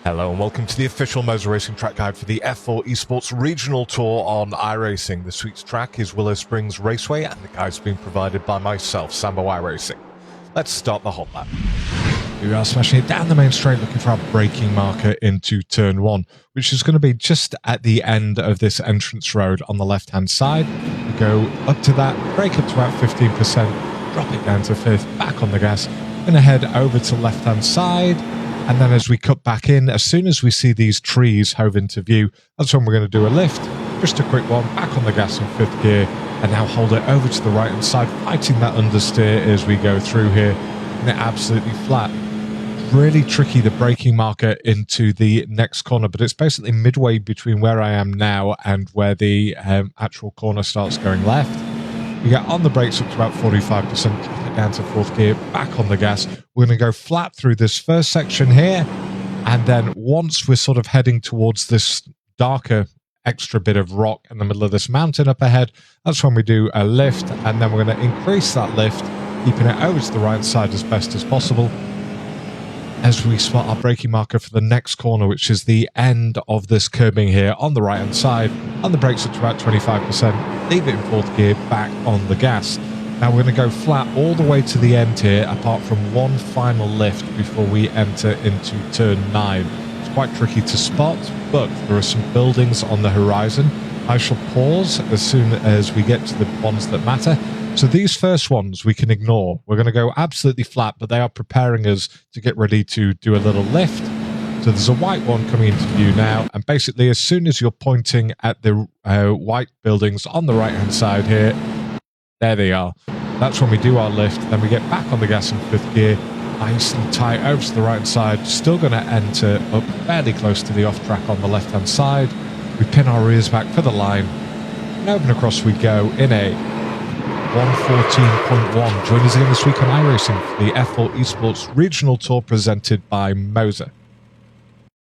Hello and welcome to the official MOZA Racing track guide for the F4 Esports Regional Tour on iRacing. This week's track is Willow Springs Raceway and the guide's been provided by myself, Sambo iRacing. Let's start the hot lap. We are smashing it down the main straight looking for our braking marker into turn 1, which is going to be just at the end of this entrance road on the left hand side. We go up to that, brake up to about 15%, drop it down to 5th, back on the gas, going to head over to left hand side. And then as we cut back in, as soon as we see these trees hove into view, that's when we're going to do a lift. Just a quick one, back on the gas in 5th gear, and now hold it over to the right-hand side, fighting that understeer as we go through here, and it absolutely flat. Really tricky, the braking marker into the next corner, but it's basically midway between where I am now and where the actual corner starts going left. We get on the brakes up to about 45%, drop it down to 4th gear, back on the gas. We're going to go flat through this first section here, and then once we're sort of heading towards this darker extra bit of rock in the middle of this mountain up ahead, that's when we do a lift, and then we're going to increase that lift, keeping it over to the right side as best as possible, as we spot our braking marker for the next corner, which is the end of this curbing here on the right hand side. On the brakes up to about 25%, leave it in 4th gear, back on the gas. Now we're going to go flat all the way to the end here, apart from one final lift before we enter into turn 9. It's quite tricky to spot, but there are some buildings on the horizon. I shall pause as soon as we get to the ones that matter. So these first ones we can ignore. We're going to go absolutely flat, but they are preparing us to get ready to do a little lift. So there's a white one coming into view now, and basically as soon as you're pointing at the white buildings on the right-hand side here, there they are. That's when we do our lift. Then we get back on the gas in 5th gear, nice and tight over to the right-hand side. Still going to enter up fairly close to the off-track on the left-hand side. We pin our rears back for the line, and over and across we go in a 114.1. Join us again this week on iRacing for the F4 Esports Regional Tour presented by MOZA.